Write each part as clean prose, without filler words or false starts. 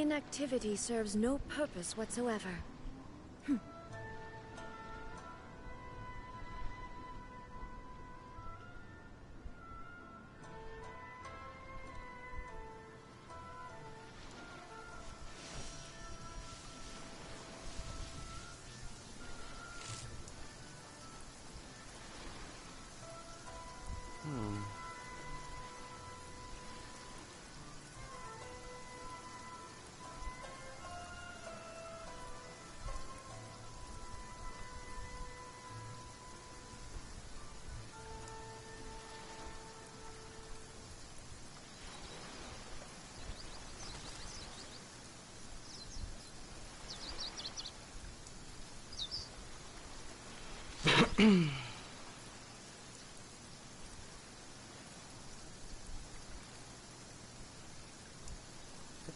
inactivity serves no purpose whatsoever.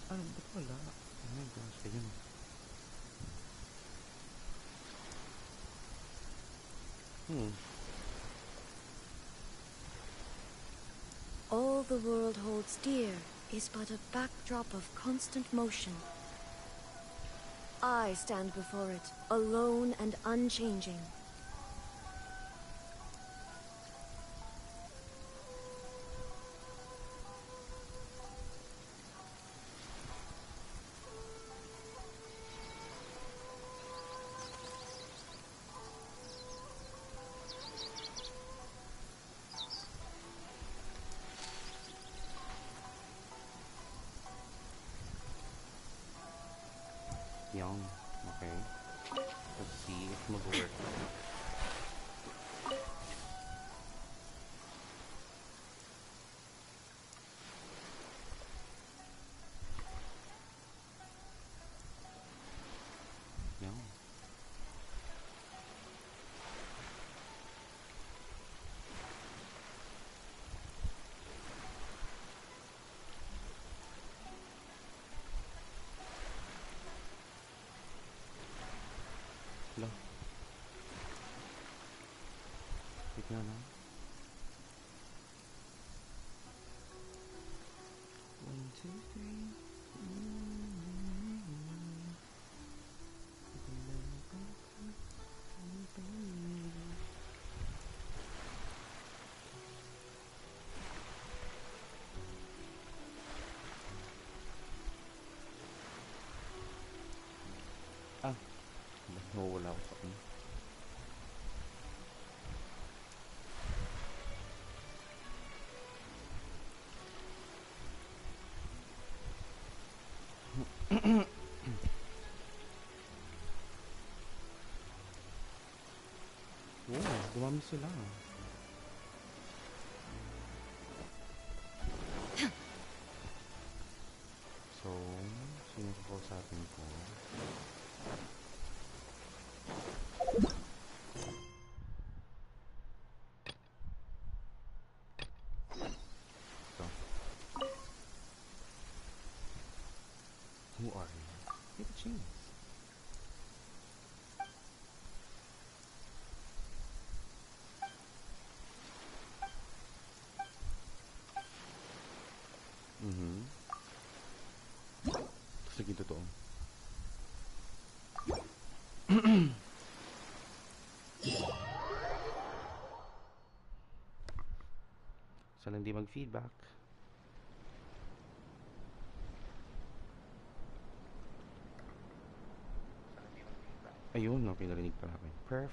Ano ba wala? Oh my gosh, ayun. All the world holds dear is but a backdrop of constant motion. I stand before it, alone and unchanging. Young. Okay. Let's see if mag-work. Young. Hello. Wait nga na. 1, 2, 3. Ah, nawawala ako sa kanya. Wow, dumami sila. So, sino ko sa atin ko? Who are you? Take a chance. Sige, totoo. Sana hindi mag-feedback. Ayun, okay, narinig pala ako. Perf.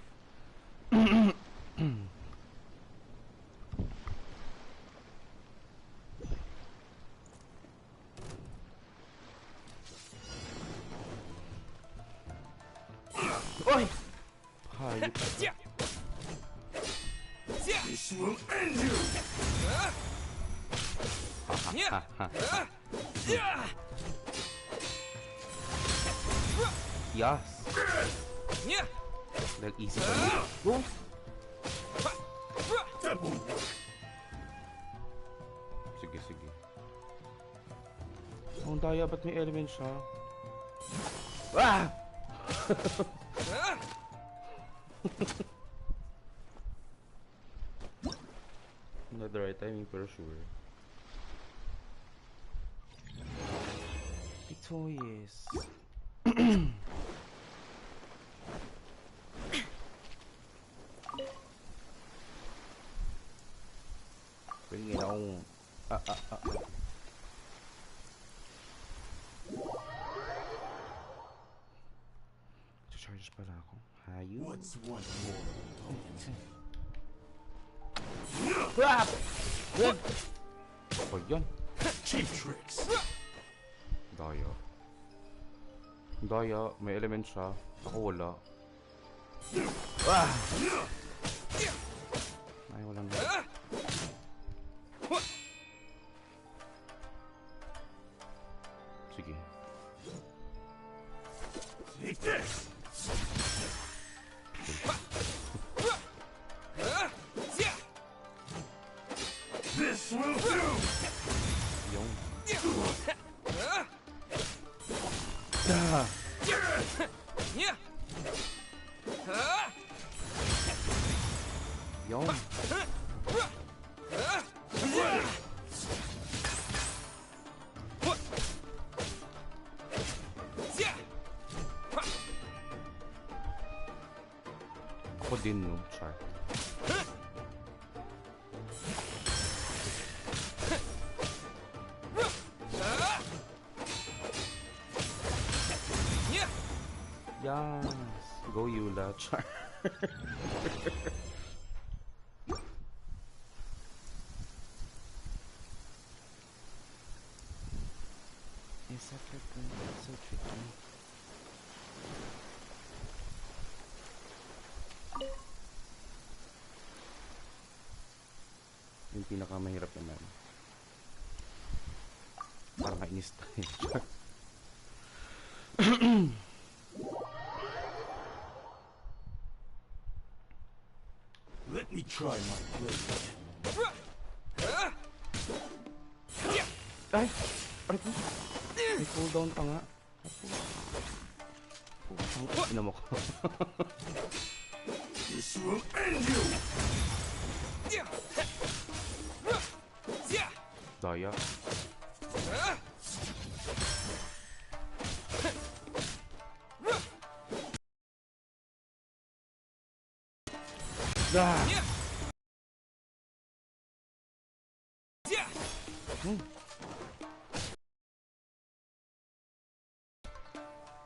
Oy! Hayop. This will end you! Yes! Dahil easy pa rin. Go! Sige, sige. Ang daya, ba't may element siya? Ah! Not the right timing, pero sure. toys. Bringing it on. Charges pala ako. Hayu. What's one more? Crap! Good! Apa yun? Cheap tricks. Daya. Daya, may element siya. Ako wala. Ah! Ay, walang... Sige. Take this. This will do. Yung... Ah! Yung... Ako din, no? Char. Yes! Go Yula, Char. It's so tricky, so tricky. Yung pinakamahirap naman. Parang kainis tayo. Let me try my blade. Ay! Aray ko! May cooldown pa nga. Ina mo ko. This will end you. Daya. Ah!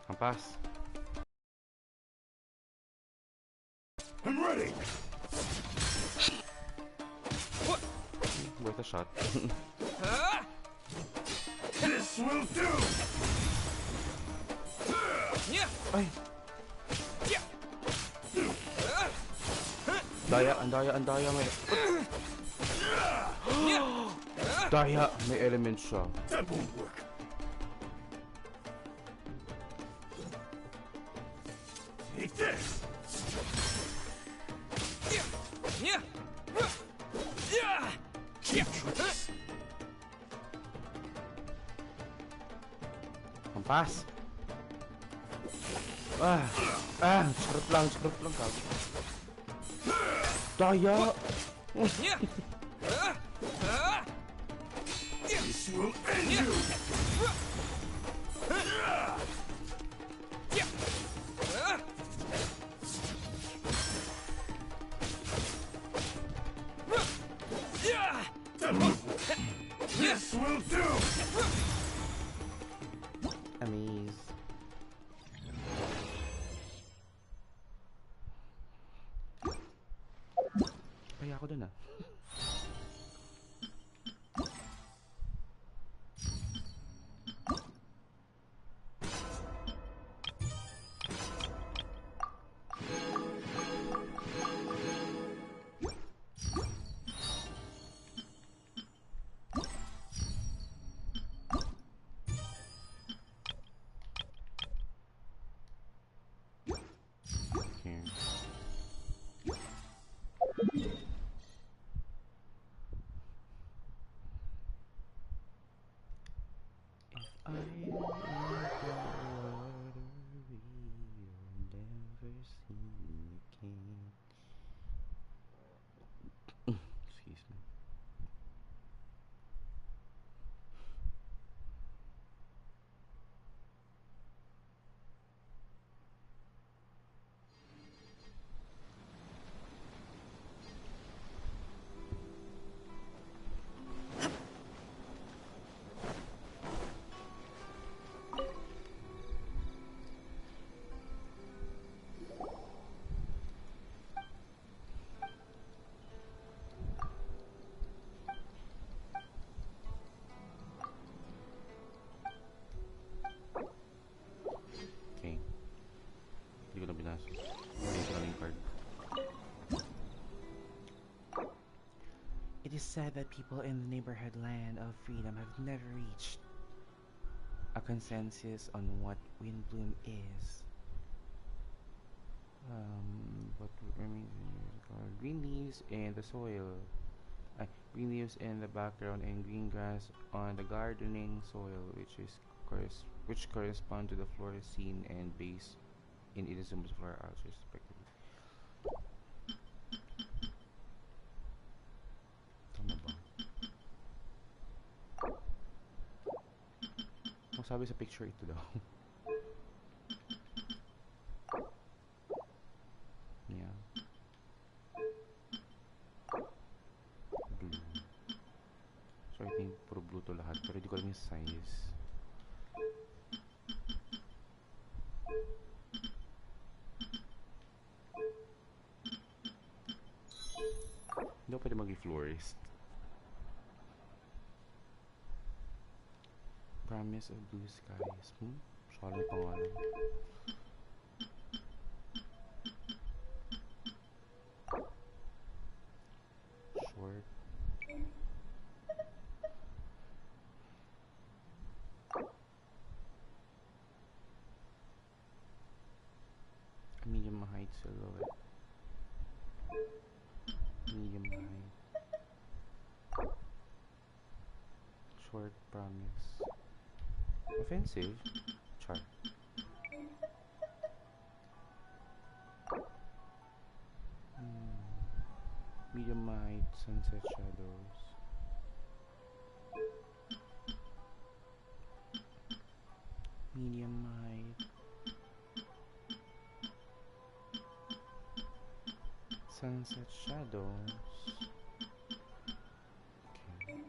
Hampas. I'm ready. Worth a shot. This will do. Ay! Daya, ang daya, ang daya may... Daya, may element siya. That won't work. Take this. Cheap tricks. Hampas. Charot lang kami. Daya! This will end you. This will do. Amaze. Kaya ako dun ah. It is said that people in the neighborhood land of freedom have never reached a consensus on what windbloom is. But I mean, green leaves in the soil, green leaves in the background, and green grass on the gardening soil, which correspond to the flora scene and base in Inazuma's flora arts respectively. Tama ba? Kung sabi sa picture ito daw. Yeah. Blue. So I think puro blue to lahat, pero hindi ko alam yung size. Hindi ako pwede mag-florist. Promise of blue skies. Saka lang pangalan. Short. Medium height silhouette. Medium height. Short promise. Offensive? Char. Medium height, sunset shadows. Medium height. Sunset shadows. Okay.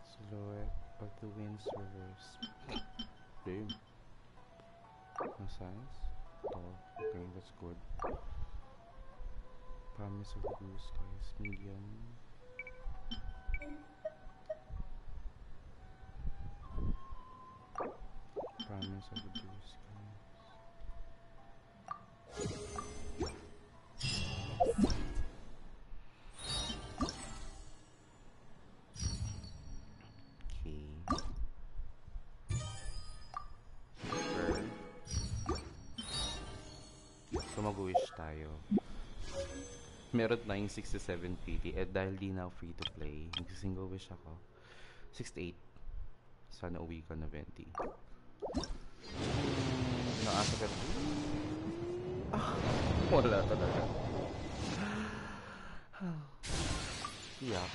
Silhouette of the wind's reverse. Damn. No size? Oh, okay, that's good. Promise of the blue skies, medium. Promise of the blue skies. Okay. So mag-wish tayo. Meron tayong 67 PT at dahil di na free to play, mag-single wish ako. 68. Sana uwi ka na 20. Naasa ka na. Wala talaga. Iyak.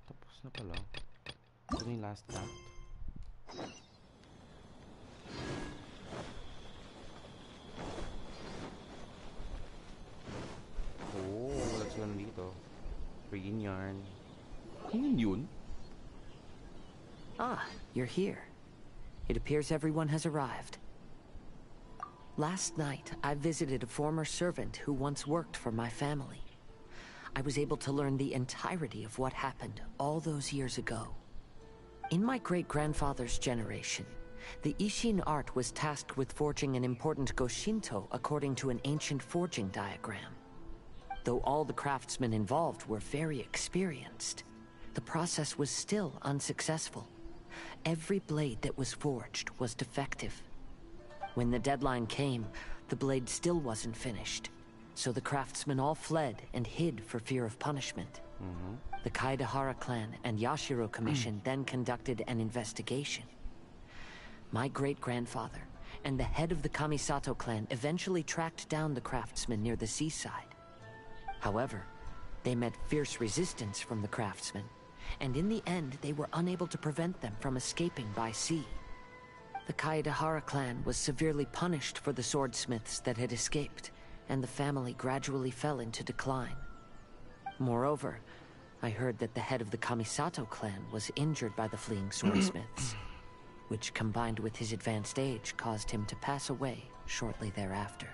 Tapos na pala. Ito na yung last act. Oh, wala sila nandito. Freaking yarn. Yun? Ah, you're here. It appears everyone has arrived. Last night, I visited a former servant who once worked for my family. I was able to learn the entirety of what happened all those years ago. In my great-grandfather's generation, the Ishin art was tasked with forging an important Goshinto according to an ancient forging diagram. Though all the craftsmen involved were very experienced, the process was still unsuccessful. Every blade that was forged was defective. When the deadline came, the blade still wasn't finished, so the craftsmen all fled and hid for fear of punishment. The Kaedahara clan and Yashiro Commission then conducted an investigation. My great-grandfather and the head of the Kamisato clan eventually tracked down the craftsmen near the seaside. However, they met fierce resistance from the craftsmen, and in the end they were unable to prevent them from escaping by sea. The Kaedahara clan was severely punished for the swordsmiths that had escaped, and the family gradually fell into decline. Moreover, I heard that the head of the Kamisato clan was injured by the fleeing swordsmiths, which combined with his advanced age caused him to pass away shortly thereafter.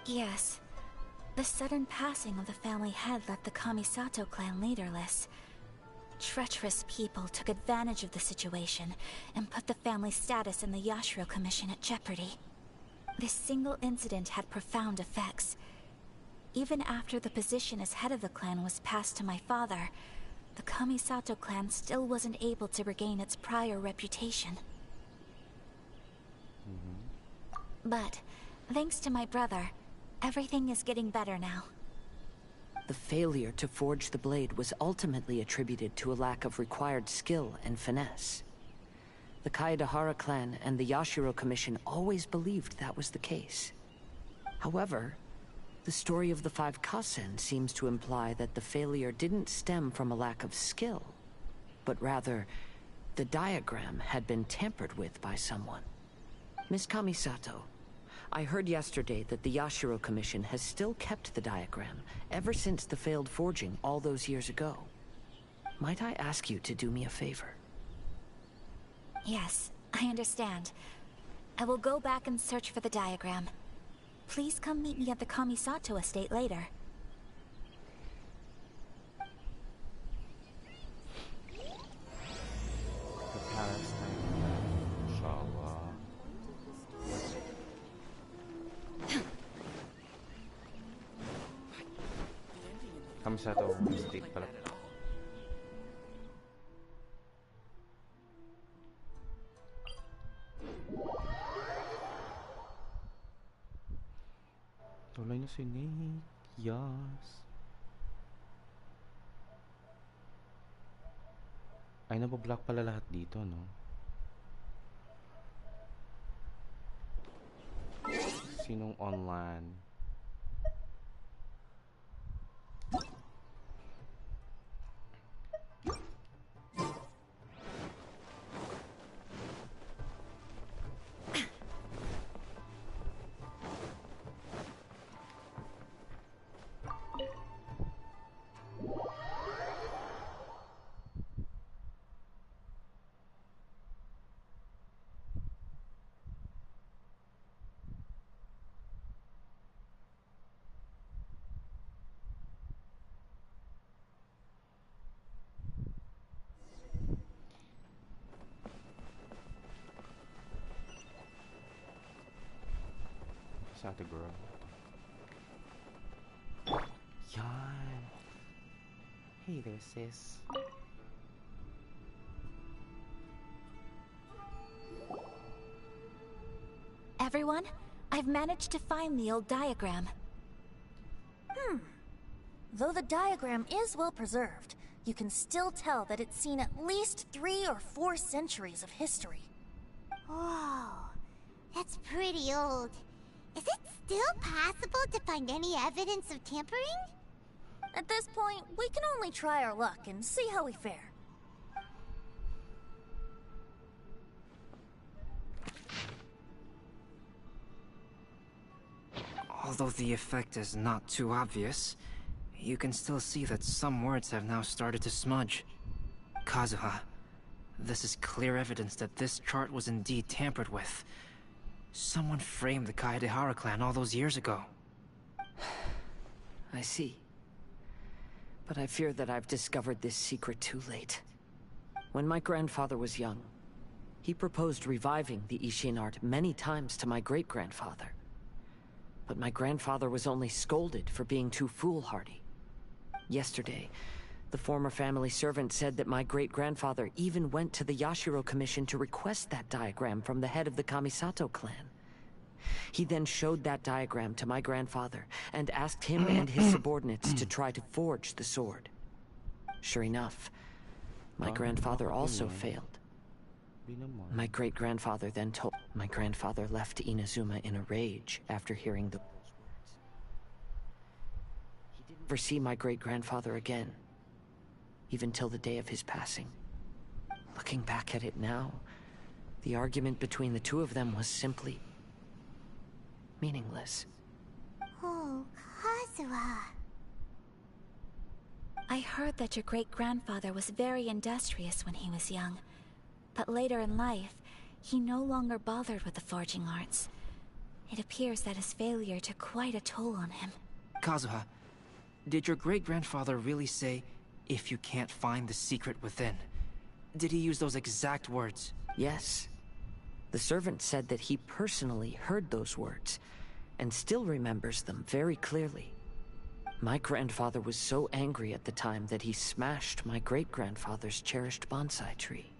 Yes. The sudden passing of the family head left the Kamisato clan leaderless. Treacherous people took advantage of the situation and put the family's status in the Yashiro Commission at jeopardy. This single incident had profound effects. Even after the position as head of the clan was passed to my father, the Kamisato clan still wasn't able to regain its prior reputation. But, thanks to my brother, everything is getting better now. The failure to forge the blade was ultimately attributed to a lack of required skill and finesse. The Kaedahara clan and the Yashiro Commission always believed that was the case. However, the story of the Five Kasen seems to imply that the failure didn't stem from a lack of skill, but rather, the diagram had been tampered with by someone. Miss Kamisato, I heard yesterday that the Yashiro Commission has still kept the diagram ever since the failed forging all those years ago. Might I ask you to do me a favor? Yes, I understand. I will go back and search for the diagram. Please come meet me at the Kamisato estate later. The Palestine, inshallah. Kamisato State pala. Tuloy na si Nick. Yes. Ay, nabablock pala lahat dito, no? Sinong online? Sa ate girl. Yan. Hey there, sis. Everyone, I've managed to find the old diagram. Though the diagram is well preserved, you can still tell that it's seen at least 3 or 4 centuries of history. Whoa, that's pretty old. Is it still possible to find any evidence of tampering? At this point, we can only try our luck and see how we fare. Although the effect is not too obvious, you can still see that some words have now started to smudge. Kazuha, this is clear evidence that this chart was indeed tampered with. Someone framed the Kaedahara clan all those years ago. I see. But I fear that I've discovered this secret too late. When my grandfather was young, he proposed reviving the Ishin art many times to my great-grandfather. But my grandfather was only scolded for being too foolhardy. Yesterday, the former family servant said that my great-grandfather even went to the Yashiro Commission to request that diagram from the head of the Kamisato clan. He then showed that diagram to my grandfather and asked him and his subordinates to try to forge the sword. Sure enough, my grandfather also failed. My great-grandfather then told... My grandfather left Inazuma in a rage after hearing the words. He didn't ever see my great-grandfather again, even till the day of his passing. Looking back at it now, the argument between the two of them was simply meaningless. Oh, Kazuha. I heard that your great-grandfather was very industrious when he was young. But later in life, he no longer bothered with the forging arts. It appears that his failure took quite a toll on him. Kazuha, did your great-grandfather really say, if you can't find the secret within? Did he use those exact words? Yes. The servant said that he personally heard those words, and still remembers them very clearly. My grandfather was so angry at the time that he smashed my great-grandfather's cherished bonsai tree.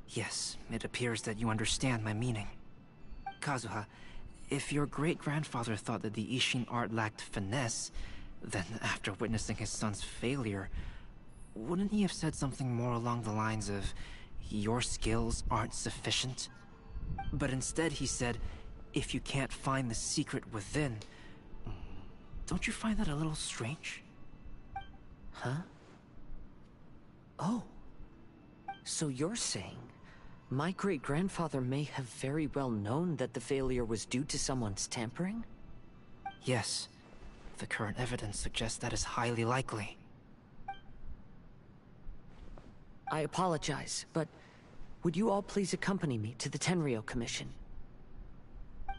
Yes, it appears that you understand my meaning. Kazuha, if your great-grandfather thought that the Ishin art lacked finesse, then after witnessing his son's failure, wouldn't he have said something more along the lines of, your skills aren't sufficient? But instead he said, if you can't find the secret within. Don't you find that a little strange? Huh? Oh. So you're saying my great-grandfather may have very well known that the failure was due to someone's tampering? Yes. The current evidence suggests that is highly likely. I apologize, but would you all please accompany me to the Tenryou Commission?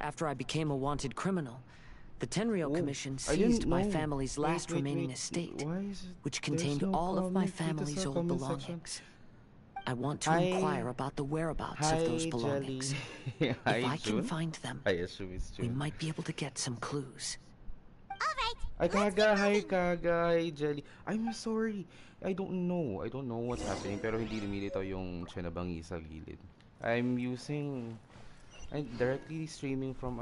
After I became a wanted criminal, the Tenryou Commission seized my family's last remaining estate, which contained all of my family's old belongings. I want to inquire about the whereabouts of those belongings. If I can find them, we might be able to get some clues. Alright, Ay, Kaga, hi Kaga, hi Jelly. I'm sorry. I don't know what's happening, pero hindi lumilitaw yung Chenabangi sa gilid. I'm directly streaming from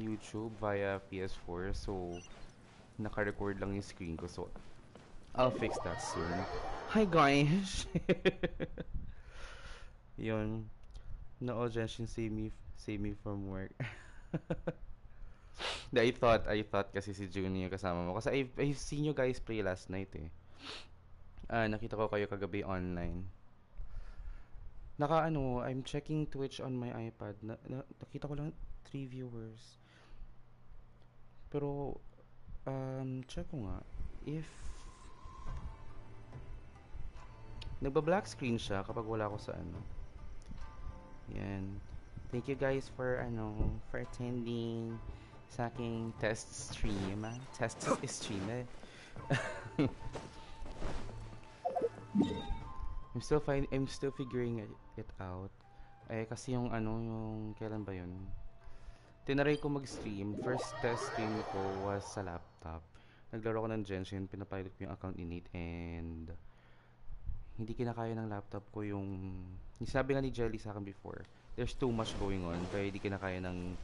YouTube via PS4, so naka-record lang yung screen ko, so I'll fix that soon. Hi guys. Yun. No, Genshin save me from work. I thought kasi si Junior kasama mo. Kasi I've seen you guys play last night eh. Nakita ko kayo kagabi online. I'm checking Twitch on my iPad. Nakita ko lang 3 viewers. Pero, check ko nga. If nagba-black screen siya kapag wala ko sa Yan. Thank you guys for attending sa aking test stream. Test stream eh. I'm still figuring it out. Kasi yung kailan ba yun? Tinaray ko mag-stream. First test stream ko was sa laptop. Naglaro ko ng Genshin, pinapilot ko yung account ni Nate, and hindi kinakaya ng laptop ko yung sabi nga ni Jelly sa akin before. There's too much going on, kaya hindi kinakaya ng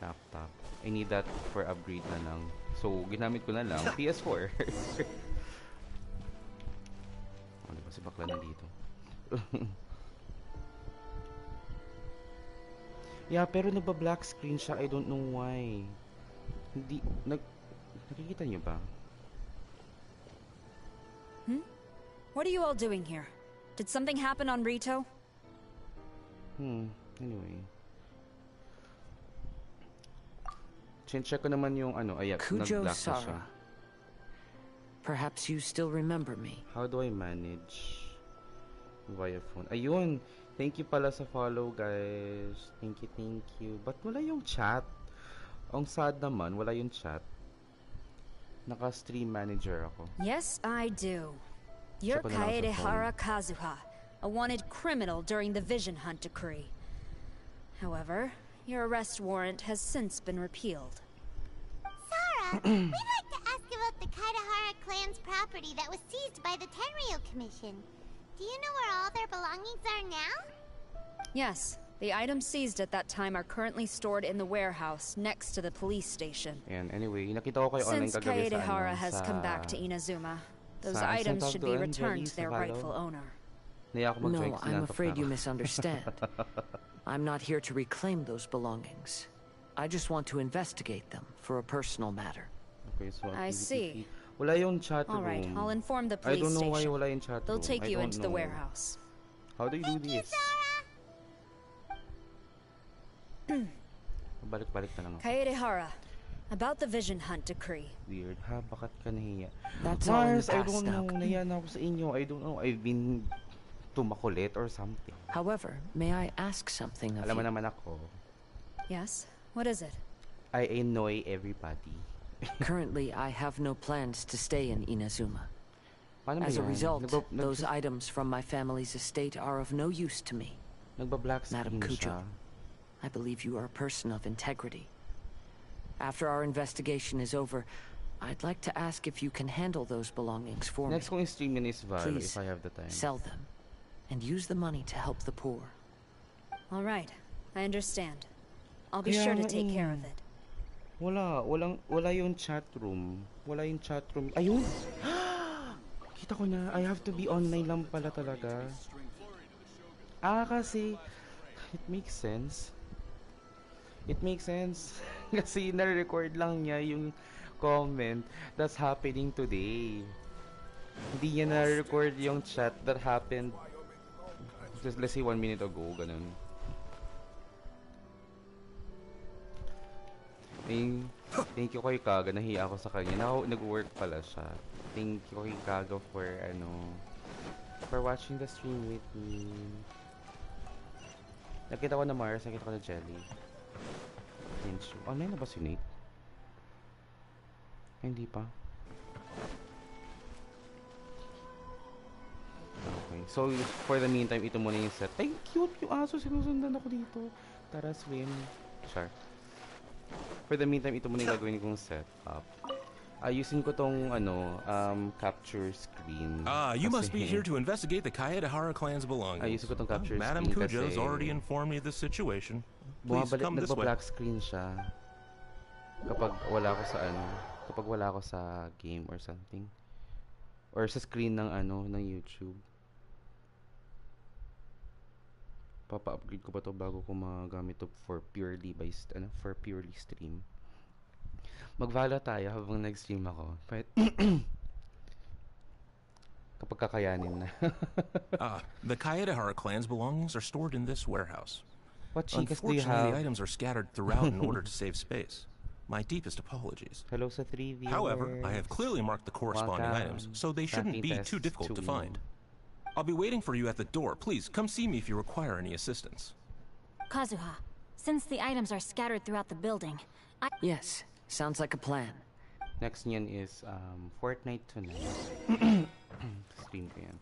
laptop. I need that for upgrade na lang. So, ginamit ko na lang PS4. Diba si bakla nandito? Yeah, pero nagba-black screen siya. I don't know why. Hindi, nakikita niyo ba? What are you all doing here? Did something happen on Rito? Anyway. Check ko naman yung Kujo nag-black na siya. Sara. Perhaps you still remember me. How do I manage via phone? Ayun! Thank you pala sa follow, guys. Thank you. But wala yung chat. Ang sad naman, wala yung chat. Naka-stream manager ako. Yes, I do. You're Kaedehara Kazuha, a wanted criminal during the Vision Hunt decree. However, your arrest warrant has since been repealed. Sara, we'd like to ask about the Kaedehara clan's property that was seized by the Tenryou Commission. Do you know where all their belongings are now? Yes. The items seized at that time are currently stored in the warehouse next to the police station. And anyway, nakita ko kayo online Since kagabi Kaedehara has come back to Inazuma, those items should be returned to their rightful owner. No, I'm afraid you misunderstand. I'm not here to reclaim those belongings. I just want to investigate them for a personal matter. Okay, so I see. Wala yung chat room. Alright, I'll inform the police I don't know why station. wala yung chat room. They'll take you into the warehouse. How do you do this? Balik-balik na lang ako. Kaedehara, about the Vision Hunt decree. Weird, ha? Bakit ka nahiya? That's all in the Mars, I past don't know. now. Nahiya na ako sa inyo. I don't know. I've been tumakulit or something. However, may I ask something of Alam mo you? naman ako. Yes? What is it? I annoy everybody. Currently, I have no plans to stay in Inazuma. Paano ba As a yan? result, those items from my family's estate are of no use to me. Nagba-black Madam screen Kujo, siya. I believe you are a person of integrity. After our investigation is over, I'd like to ask if you can handle those belongings for Next me. kong stream yun is Val, Please, if I have the time. sell them, and use the money to help the poor. All right, I understand. I'll be Kaya sure to nga take care eh. of it. Wala yung chat room. Wala yung chat room. Ayun! Kita ko na, I have to be online lang pala talaga. Kasi, it makes sense. It makes sense. Kasi na-record lang niya yung comment that's happening today. Hindi niya na-record yung chat that happened just let's say 1 minute ago, ganun. Thank you kay Kaga, nahiya ako sa kanya. Nag-work pala siya. Thank you kay Kaga for watching the stream with me. Nakita ko na Mars, nakita ko na Jelly. Online na ba si Nate? Hindi pa. Okay. So, for the meantime, ito muna yung set. Ay, cute yung aso. Sinusundan ako dito. Tara, swim. Sure. For the meantime, ito muna yung gagawin kong setup. Ayusin ko tong, capture screen. You must be here to investigate the Kaedehara clan's belongings. Ayusin ko tong capture Madam screen Kujo's kasi already informed me of the situation. Please come this way. Nagba-black screen siya. Kapag wala ako sa game or something. Or sa screen ng ng YouTube. Papa-upgrade ko pa to bago ko magamit to for purely stream. Mag-Valo tayo habang nag-stream ako. But kapag kakayanin na. The Kaedehara clan's belongings are stored in this warehouse. What chicas do you Unfortunately, have? the items are scattered throughout in order to save space. My deepest apologies. Hello sa 3 viewers. However, I have clearly marked the corresponding items, so they shouldn't be too difficult to find. I'll be waiting for you at the door. Please, come see me if you require any assistance. Kazuha, since the items are scattered throughout the building, Yes, sounds like a plan. Next niyan is Fortnite tonight. Stream ko yan.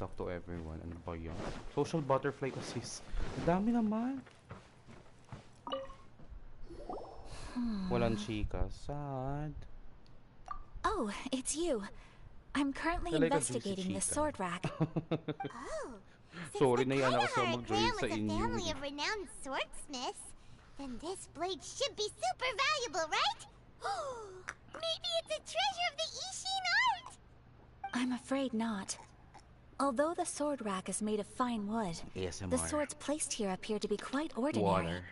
Talk to everyone. Ano ba yun? Social butterfly assist. Dami naman. Walang chika. Sad. Oh, it's you. I'm currently I like a juicy investigating the chica. sword rack. Oh, since Sorry, the nahiyan ako sa Kaedehara mag-join clan sa was a inyo. family of renowned swordsmiths, then this blade should be super valuable, right? Maybe it's a treasure of the Ishin art! I'm afraid not. Although the sword rack is made of fine wood, ASMR. the swords placed here appear to be quite ordinary. Water.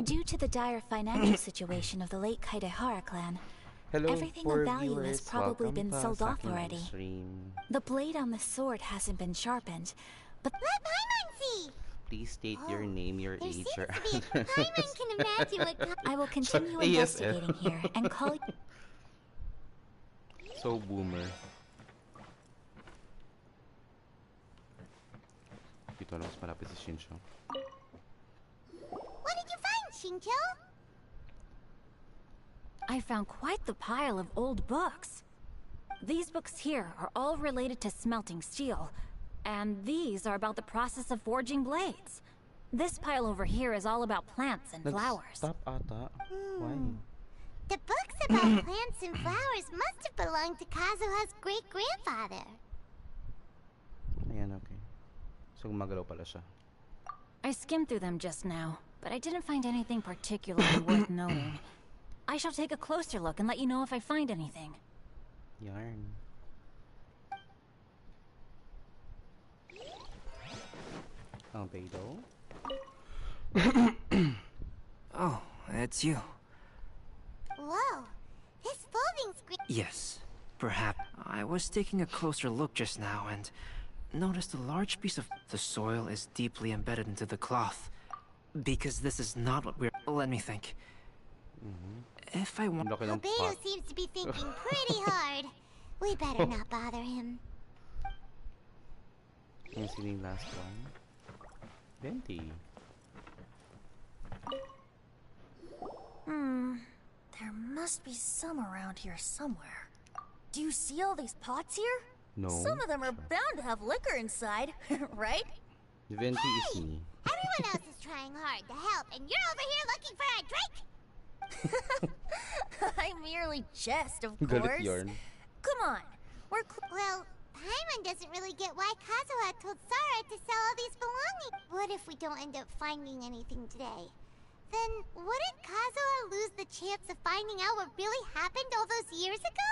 Due to the dire financial situation of the late Kaedehara clan, Hello, everything poor of value has viewers. probably Welcome been pa sold sa off aking already. stream. The blade on the sword hasn't been sharpened, but Let Paimon see! Please state your name, your There age, seems your to be a... Paimon can imagine what... I will continue ASF. investigating here and call you. So boomer. Dito lang mas malapit si Shincho. What did you find, Shincho? I found quite the pile of old books. These books here are all related to smelting steel, and these are about the process of forging blades. This pile over here is all about plants and flowers. Stop ata. Why? The books about plants and flowers must have belonged to Kazuha's great-grandfather. Ayan, okay. So gumagalaw pala siya. I skimmed through them just now, but I didn't find anything particularly worth noting. I shall take a closer look and let you know if I find anything. Yarn. Beidou? Oh, it's you. Whoa, this folding screen... Yes, perhaps. I was taking a closer look just now and noticed a large piece of the soil is deeply embedded into the cloth. Because this is not what we're... Let me think. If I want... Laki ng Albedo pot. seems to be thinking pretty hard. We better not bother him. Yung sino yung last one? 20. There must be some around here somewhere. Do you see all these pots here? No. Some of them are bound to have liquor inside, right? Venti is me. Everyone else is trying hard to help, and you're over here looking for a drink? I merely jest, of Galit course. yarn. Come on, Well, Paimon doesn't really get why Kazuha told Sara to sell all these belongings. What if we don't end up finding anything today? Then wouldn't Kazuha lose the chance of finding out what really happened all those years ago?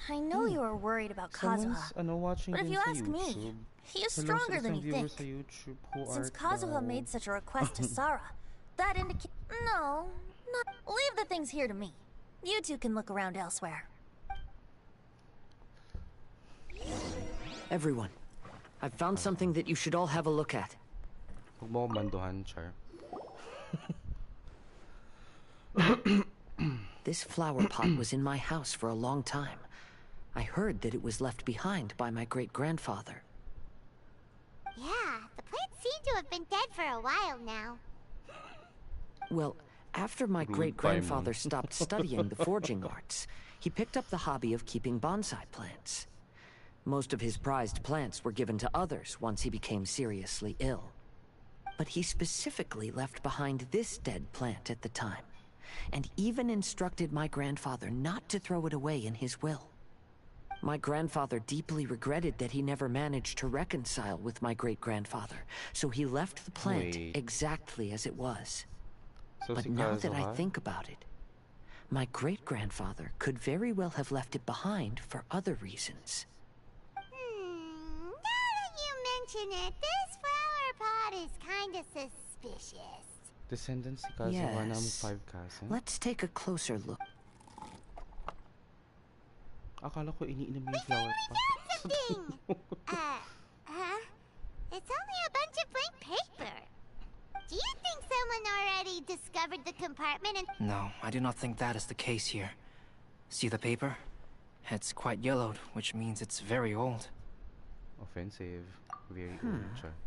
I know you are worried about Kazuha, Watching but if din you sa ask YouTube. me, he is Hello sa stronger than isang you viewer think. sa YouTube who Since art Kazuha thou? made such a request to Sara, that indicates... No, not... Leave the things here to me. You two can look around elsewhere. Everyone, I've found something that you should all have a look at. Huwag mo akong banduhan, Char. This flower pot was in my house for a long time. I heard that it was left behind by my great-grandfather. Yeah, the plants seem to have been dead for a while now. Well, after my Rude great-grandfather Paimon. stopped studying the forging arts, he picked up the hobby of keeping bonsai plants. Most of his prized plants were given to others once he became seriously ill. But he specifically left behind this dead plant at the time, and even instructed my grandfather not to throw it away in his will. My grandfather deeply regretted that he never managed to reconcile with my great-grandfather, so he left the plant Wait. exactly as it was. So But si now that I Kazuha? think about it, my great-grandfather could very well have left it behind for other reasons. Now that you mention it, this flower pot is kinda suspicious. Descendants si Kazuha na Yes. 5 cousins? Let's take a closer look. Akala ko iniinom mo yung flower pot. Something! It's only a bunch of blank paper. Do you think someone already discovered the compartment and... No, I do not think that is the case here. See the paper? It's quite yellowed, which means it's very old. Offensive. Very old, Char.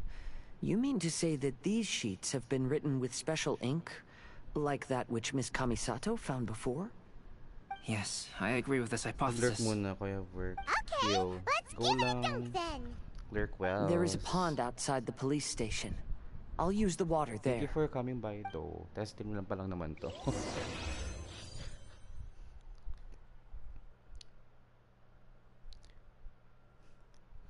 You mean to say that these sheets have been written with special ink, like that which Miss Kamisato found before? Yes, I agree with this Lurk hypothesis. muna, kuya work. Okay, Yo, let's go give it a lang. dunk then. Lurk well. There is a pond outside the police station. I'll use the water Thank you there. for coming by though. Testing mo lang pa lang naman to.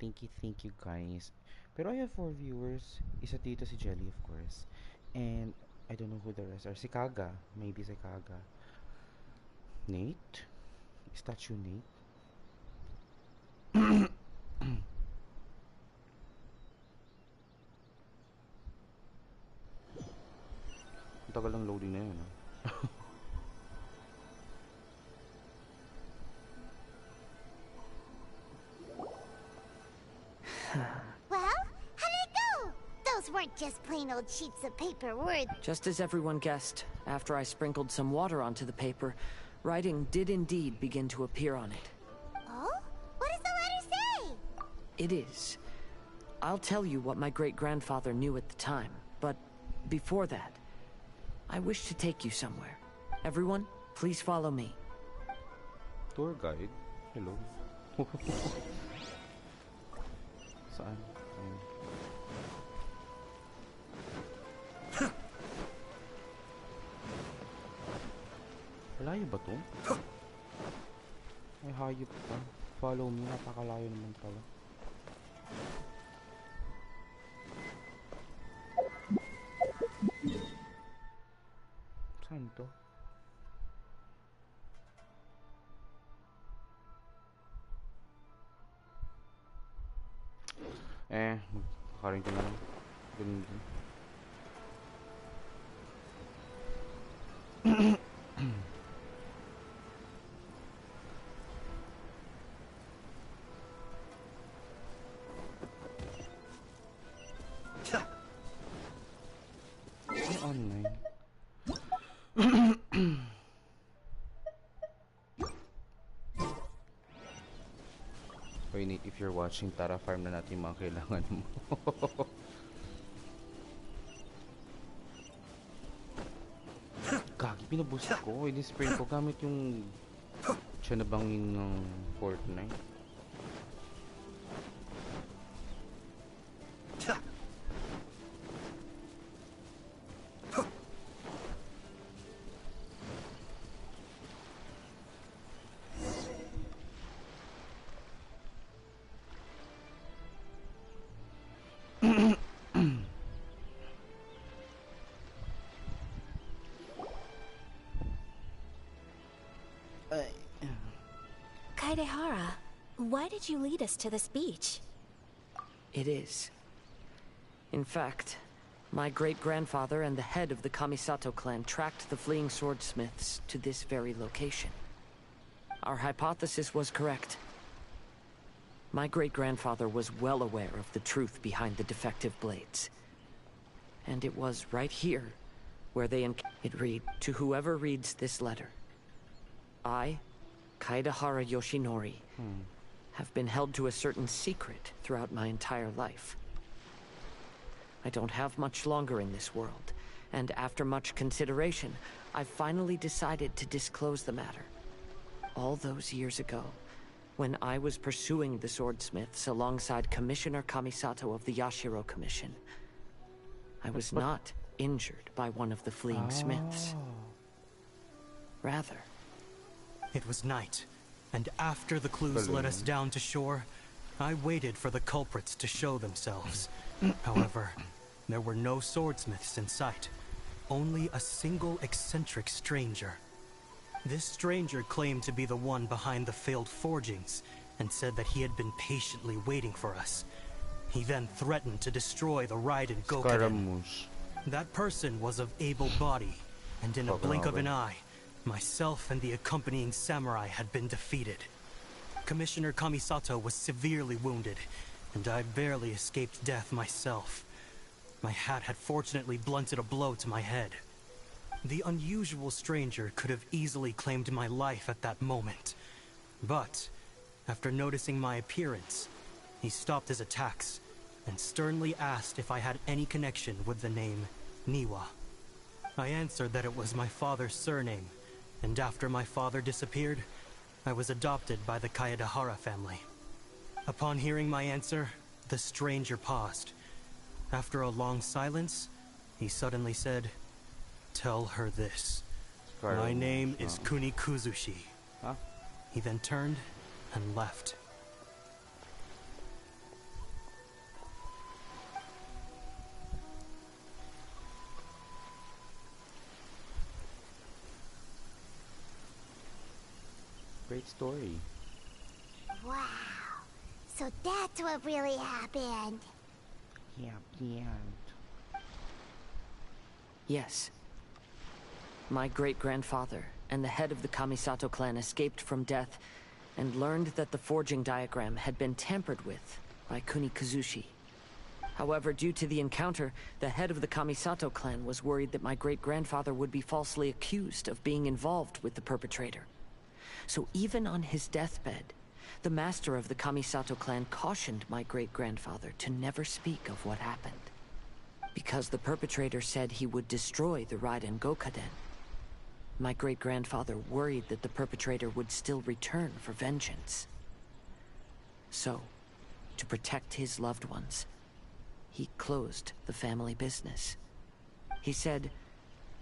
Thank you guys. Pero I have 4 viewers. Isa dito si Jelly of course. And I don't know who the rest are. Si Kaga. Maybe si Kaga. Nate? Is that you, Nate? Ang tagal ng loading na yun. Well, how did it go? Those weren't just plain old sheets of paper, were they? Just as everyone guessed, after I sprinkled some water onto the paper, writing did indeed begin to appear on it. Oh? What does the letter say? It is. I'll tell you what my great-grandfather knew at the time, but before that, I wish to take you somewhere. Everyone, please follow me. Tour guide? Hello? Saan? Ayun. Malayo ba to? Ay, hayop pa. Follow me, napakalayo naman pala. Saan to? Kakarin ko na lang. Ganun din. Online. Oy, Nate, if you're watching, tara farm na natin yung mga kailangan mo. Gagi, Binuboost ko. I-spray ko gamit yung siya na bangin ng Fortnite. Kaedehara, why did you lead us to this beach? It is. In fact, my great-grandfather and the head of the Kamisato clan tracked the fleeing swordsmiths to this very location. Our hypothesis was correct. My great-grandfather was well aware of the truth behind the defective blades. And it was right here where they it read, "To whoever reads this letter, I, Kaedehara Yoshinori, have been held to a certain secret throughout my entire life. I don't have much longer in this world, and after much consideration, I finally decided to disclose the matter. All those years ago, when I was pursuing the swordsmiths alongside Commissioner Kamisato of the Yashiro Commission, I was not injured by one of the fleeing smiths. Rather, it was night, and after the clues led us down to shore, I waited for the culprits to show themselves. However, there were no swordsmiths in sight, only a single eccentric stranger. This stranger claimed to be the one behind the failed forgings, and said that he had been patiently waiting for us. He then threatened to destroy the Raiden Gokaden. That person was of able body, and in a blink of an eye, myself and the accompanying samurai had been defeated. Commissioner Kamisato was severely wounded, and I barely escaped death myself. My hat had fortunately blunted a blow to my head. The unusual stranger could have easily claimed my life at that moment. But, after noticing my appearance, he stopped his attacks and sternly asked if I had any connection with the name Niwa. I answered that it was my father's surname, and after my father disappeared, I was adopted by the Kaedehara family. Upon hearing my answer, the stranger paused. After a long silence, he suddenly said, "Tell her this. My name is Kuni Kuzushi." He then turned and left. Great story. Wow. So that's what really happened. yes. My great-grandfather and the head of the Kamisato clan escaped from death and learned that the forging diagram had been tampered with by Kuni Kuzushi. However, due to the encounter, the head of the Kamisato clan was worried that my great-grandfather would be falsely accused of being involved with the perpetrator. So even on his deathbed, the master of the Kamisato clan cautioned my great-grandfather to never speak of what happened. Because the perpetrator said he would destroy the Raiden Gokaden. My great-grandfather worried that the perpetrator would still return for vengeance. So, to protect his loved ones, he closed the family business. He said,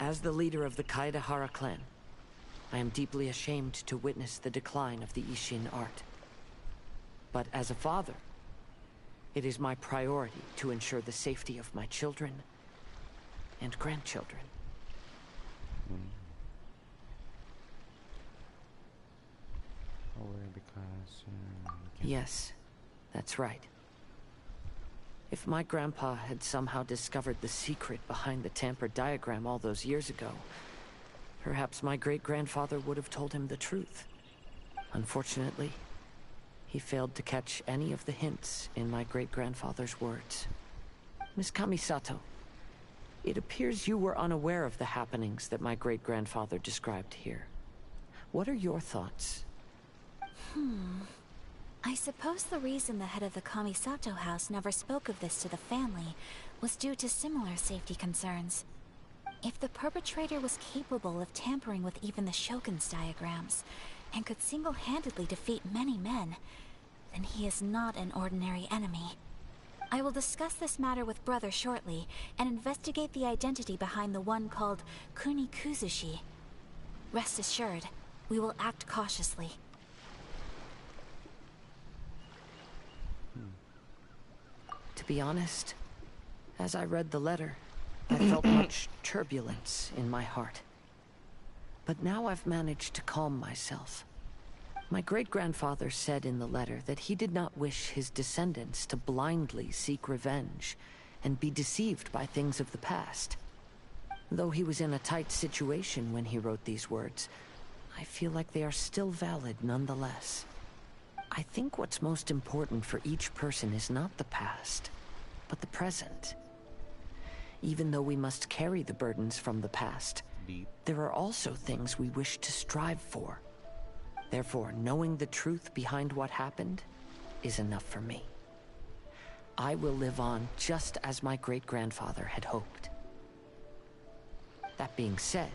"As the leader of the Kaedehara clan, I am deeply ashamed to witness the decline of the Isshin art. But as a father, it is my priority to ensure the safety of my children and grandchildren." Yes, that's right. If my grandpa had somehow discovered the secret behind the tampered diagram all those years ago, perhaps my great-grandfather would have told him the truth. Unfortunately, he failed to catch any of the hints in my great-grandfather's words. Miss Kamisato, it appears you were unaware of the happenings that my great-grandfather described here. What are your thoughts? I suppose the reason the head of the Kamisato house never spoke of this to the family was due to similar safety concerns. If the perpetrator was capable of tampering with even the Shogun's diagrams, and could single-handedly defeat many men, then he is not an ordinary enemy. I will discuss this matter with Brother shortly, and investigate the identity behind the one called Kunikuzushi. Rest assured, we will act cautiously. To be honest, as I read the letter, I felt much turbulence in my heart. But now I've managed to calm myself. My great-grandfather said in the letter that he did not wish his descendants to blindly seek revenge and be deceived by things of the past. Though he was in a tight situation when he wrote these words, I feel like they are still valid nonetheless. I think what's most important for each person is not the past, but the present. Even though we must carry the burdens from the past, there are also things we wish to strive for. Therefore, knowing the truth behind what happened is enough for me. I will live on just as my great-grandfather had hoped. That being said,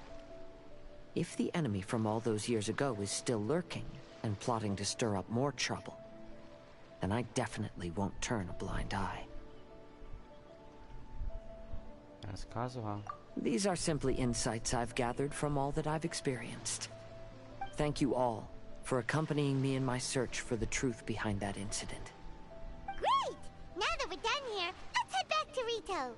if the enemy from all those years ago is still lurking and plotting to stir up more trouble, then I definitely won't turn a blind eye. That's Kazuha. These are simply insights I've gathered from all that I've experienced. Thank you all for accompanying me in my search for the truth behind that incident. Great! Now that we're done here, let's head back to Rito.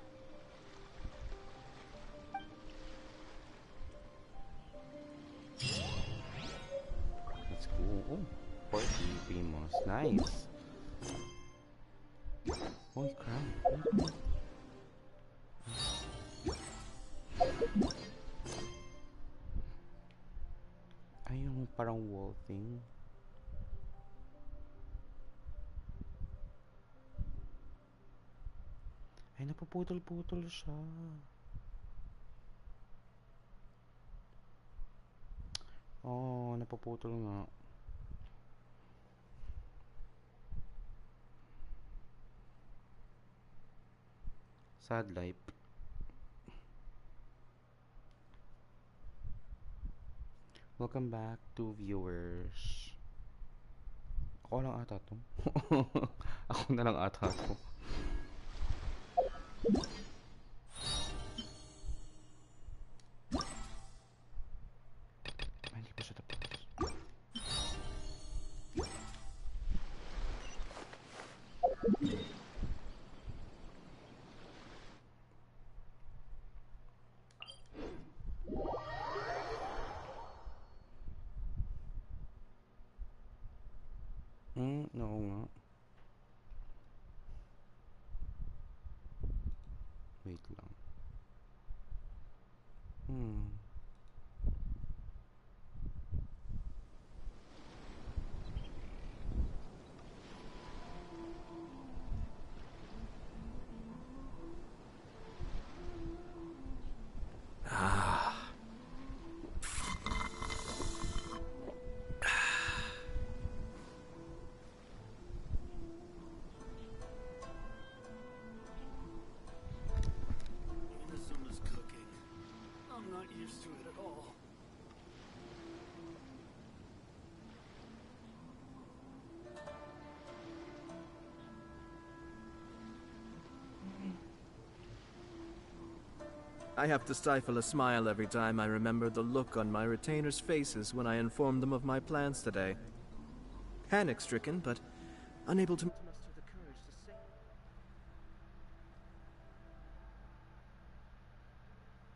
That's cool. Oh, 40 Primos. Nice. Holy crap. Ay, yung parang wall thing. Ay, napuputol-putol siya. Oh, napuputol nga. Sad life. Welcome back to viewers. Ako lang ata to. Ako na lang ata to. Ay, hindi pa siya tapos. No nga. Wait lang. I have to stifle a smile every time I remember the look on my retainers' faces when I informed them of my plans today. Panic-stricken, but unable to...